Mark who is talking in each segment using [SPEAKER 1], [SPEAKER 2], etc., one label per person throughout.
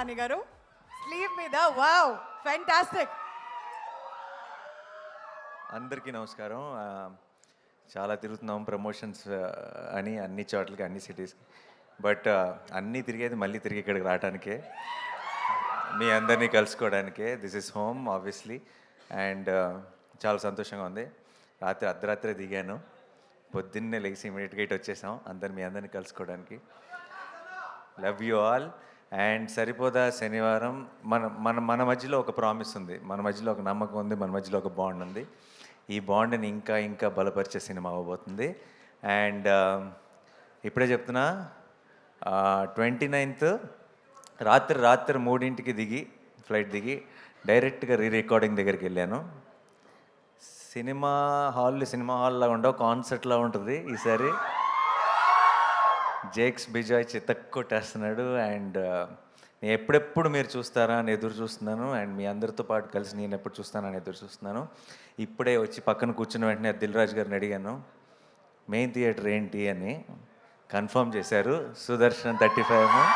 [SPEAKER 1] అని గారు స్లీవ్ మీద వావ్ ఫ్యాంటాస్టిక్.
[SPEAKER 2] అందరికీ నమస్కారం. చాలా తిరుగుతున్నాం ప్రమోషన్స్ అని అన్ని చోట్లకి అన్ని సిటీస్కి. బట్ అన్నీ తిరిగేది మళ్ళీ తిరిగి ఇక్కడికి రావడానికే, మీ అందరినీ కలుసుకోవడానికే. This is home obviously. And చాలా సంతోషంగా ఉంది. అర్ధరాత్రి దిగాను, పొద్దున్నే లేచి ఇమీడియట్గా ఇటు వచ్చేసాం మీ అందరినీ కలుసుకోవడానికి. Love you all. అండ్ సరిపోదా శనివారం మన మన మన మధ్యలో ఒక ప్రామిస్ ఉంది, మన మధ్యలో ఒక నమ్మకం ఉంది, మన మధ్యలో ఒక బాండ్ ఉంది. ఈ బాండ్ని ఇంకా ఇంకా బలపరిచే సినిమా అవ్వబోతుంది. అండ్ ఇప్పుడే చెప్తున్నా, 29th రాత్రి 3ంటికి ఫ్లైట్ దిగి డైరెక్ట్గా రికార్డింగ్ దగ్గరికి వెళ్ళాను. సినిమా హాల్లో ఉండవు, కాన్సర్ట్లో ఉంటుంది ఈసారి. జేక్స్ బిజాయ్ చితక్కొట్టేస్తున్నాడు. అండ్ నేను ఎప్పుడెప్పుడు మీరు చూస్తారా అని ఎదురు చూస్తున్నాను. అండ్ మీ అందరితో పాటు కలిసి నేను ఎప్పుడు చూస్తానని ఎదురు చూస్తున్నాను. ఇప్పుడే వచ్చి పక్కన కూర్చున్న వెంటనే దిల్ రాజు గారిని అడిగాను, మెయిన్ థియేటర్ ఏంటి అని. కన్ఫర్మ్ చేశారు, సుదర్శన్ 35mm.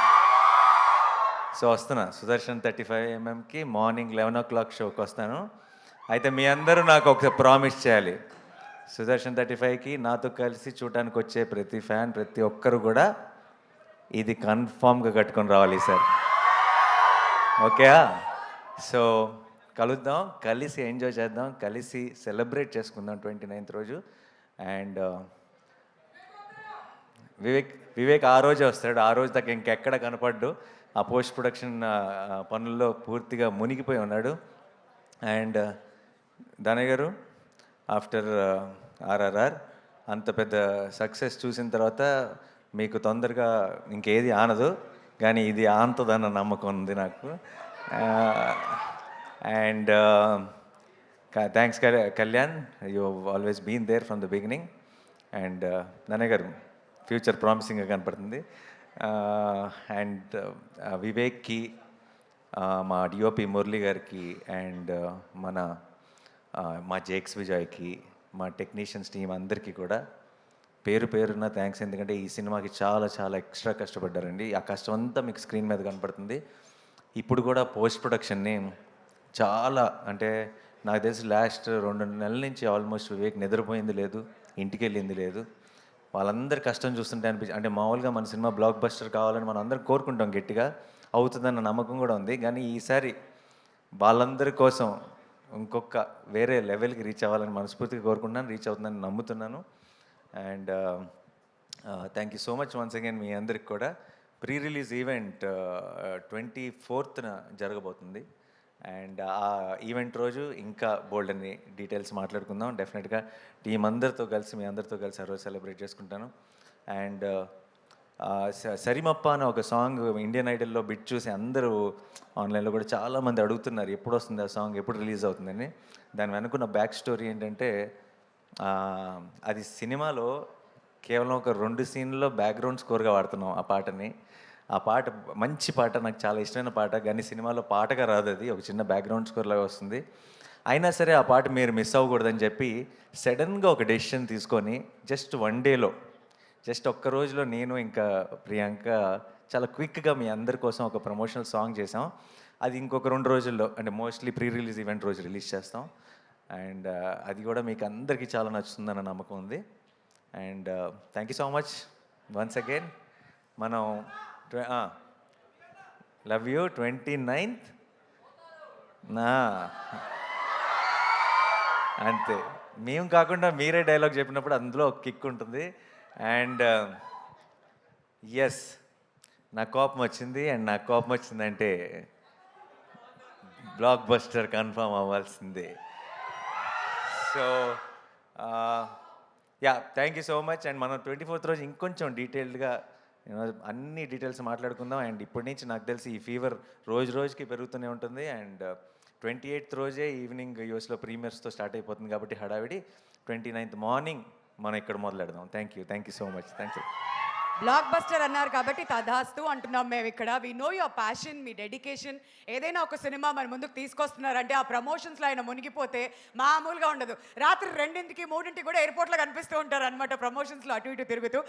[SPEAKER 2] సో వస్తున్నా, సుదర్శన్ 35mmకి మార్నింగ్ 11 o'clock షోకి వస్తాను. అయితే మీ అందరూ నాకు ఒక ప్రామిస్ చేయాలి, సుదర్శన్ 35కి నాతో కలిసి చూడటానికి వచ్చే ప్రతి ఫ్యాన్, ప్రతి ఒక్కరు కూడా ఇది కన్ఫామ్గా కట్టుకొని రావాలి సార్. ఓకేయా? సో కలుద్దాం, కలిసి ఎంజాయ్ చేద్దాం, కలిసి సెలబ్రేట్ చేసుకుందాం 29th రోజు. అండ్ వివేక్ ఆ రోజే వస్తాడు. ఆ రోజు దాకా ఇంకెక్కడ కనపడ్డు, ఆ పోస్ట్ ప్రొడక్షన్ పనుల్లో పూర్తిగా మునిగిపోయి ఉన్నాడు. అండ్ దానయ్య గారు, ఆఫ్టర్ RRR అంత పెద్ద సక్సెస్ చూసిన తర్వాత మీకు తొందరగా ఇంకేది ఆనదు, కానీ ఇది ఆనుతుందన్న నమ్మకం ఉంది నాకు. And thanks Kalyan, you always been there from the beginning. And Nannaya garu, future ప్రామిసింగ్గా కనపడుతుంది. అండ్ వివేక్కి, మా డిఓపి మురళి గారికి, అండ్ మా జేక్స్ విజయ్కి, మా టెక్నీషియన్స్ టీం అందరికీ కూడా పేరు పేరున థ్యాంక్స్. ఎందుకంటే ఈ సినిమాకి చాలా చాలా ఎక్స్ట్రా కష్టపడ్డారండి. ఆ కష్టం అంతా మీకు స్క్రీన్ మీద కనపడుతుంది. ఇప్పుడు కూడా పోస్ట్ ప్రొడక్షన్ని చాలా, అంటే నాకు తెలిసి లాస్ట్ 2 నెలల నుంచి ఆల్మోస్ట్ వివేక్ నిద్రపోయింది లేదు, ఇంటికి వెళ్ళింది లేదు. వాళ్ళందరి కష్టం చూస్తుంటే అంటే మామూలుగా మన సినిమా బ్లాక్ బస్టర్ కావాలని మనం అందరం కోరుకుంటాం, గట్టిగా అవుతుందన్న నమ్మకం కూడా ఉంది. కానీ ఈసారి వాళ్ళందరి కోసం ఇంకొక వేరే లెవెల్కి రీచ్ అవ్వాలని మనస్ఫూర్తిగా కోరుకుంటున్నాను, రీచ్ అవుతుందని నమ్ముతున్నాను. And thank you so much once again మీ అందరికి కూడా. ప్రీ రిలీజ్ ఈవెంట్ 24th జరగబోతుంది. అండ్ ఆ ఈవెంట్ రోజు ఇంకా బోల్డ్ అని డీటెయిల్స్ మాట్లాడుకుందాం. డెఫినెట్గా టీం అందరితో కలిసి, మీ అందరితో కలిసి ఆ రోజు సెలబ్రేట్ చేసుకుంటాను. అండ్ సరిమప్ప అని ఒక సాంగ్ ఇండియన్ ఐడల్లో బిట్ చూసి అందరూ ఆన్లైన్లో కూడా చాలామంది అడుగుతున్నారు, ఎప్పుడు వస్తుంది ఆ సాంగ్, ఎప్పుడు రిలీజ్ అవుతుందని. దాని వెనుకున్న బ్యాక్ స్టోరీ ఏంటంటే, అది సినిమాలో కేవలం ఒక 2 సీన్లో బ్యాక్గ్రౌండ్ స్కోర్గా వాడుతున్నాం ఆ పాటని. ఆ పాట మంచి పాట, నాకు చాలా ఇష్టమైన పాట, కానీ సినిమాలో పాటగా రాదు, అది ఒక చిన్న బ్యాక్గ్రౌండ్ స్కోర్ లాగా వస్తుంది. అయినా సరే ఆ పాట మీరు మిస్ అవ్వకూడదని చెప్పి సడన్గా ఒక డెసిషన్ తీసుకొని జస్ట్ 1 డేలో, జస్ట్ ఒక్క రోజులో నేను ఇంకా ప్రియాంక చాలా క్విక్గా మీ అందరి కోసం ఒక ప్రమోషనల్ సాంగ్ చేసాం. అది ఇంకొక 2 రోజుల్లో, అంటే మోస్ట్లీ ప్రీ రిలీజ్ ఈవెంట్ రోజు రిలీజ్ చేస్తాం. అండ్ అది కూడా మీకు అందరికీ చాలా నచ్చుతుందన్న నమ్మకం ఉంది. And thank you so much once again. మనం లవ్ యూ 29th అంతే. మేము కాకుండా మీరే డైలాగ్ చెప్పినప్పుడు అందులో ఒక కిక్ ఉంటుంది. అండ్ ఎస్, నా కోపం వచ్చింది. అండ్ నాకు కోపం వచ్చిందంటే బ్లాక్ బస్టర్ కన్ఫర్మ్ అవ్వాల్సిందే. So yeah, thank you so much. And మనం 24th రోజు ఇంకొంచెం డీటెయిల్డ్గా అన్ని డీటెయిల్స్ మాట్లాడుకుందాం. అండ్ ఇప్పటి నుంచి నాకు తెలిసి ఈ ఫీవర్ రోజు రోజుకి పెరుగుతూనే ఉంటుంది. అండ్ 28th రోజే ఈవినింగ్ యూఎస్లో ప్రీమియర్స్తో స్టార్ట్ అయిపోతుంది కాబట్టి హడావిడి. 29th మార్నింగ్ మనం ఇక్కడ మొదలెడదాం. Thank you so much. Thank you.
[SPEAKER 1] Blockbuster అన్నారు కాబట్టి తదాస్తు అంటున్నాం మేము ఇక్కడ. వి నో యువర్ ప్యాషన్, మీ డెడికేషన్. ఏదైనా ఒక సినిమా మన ముందుకు తీసుకొస్తున్నారంటే ఆ ప్రమోషన్స్లో ఆయన మునిగిపోతే మామూలుగా ఉండదు. రాత్రి 2ంటికి 3ంటికి కూడా ఎయిర్పోర్ట్లో కనిపిస్తూ ఉంటారు అనమాట, ప్రమోషన్స్లో అటు ఇటు తిరుగుతూ.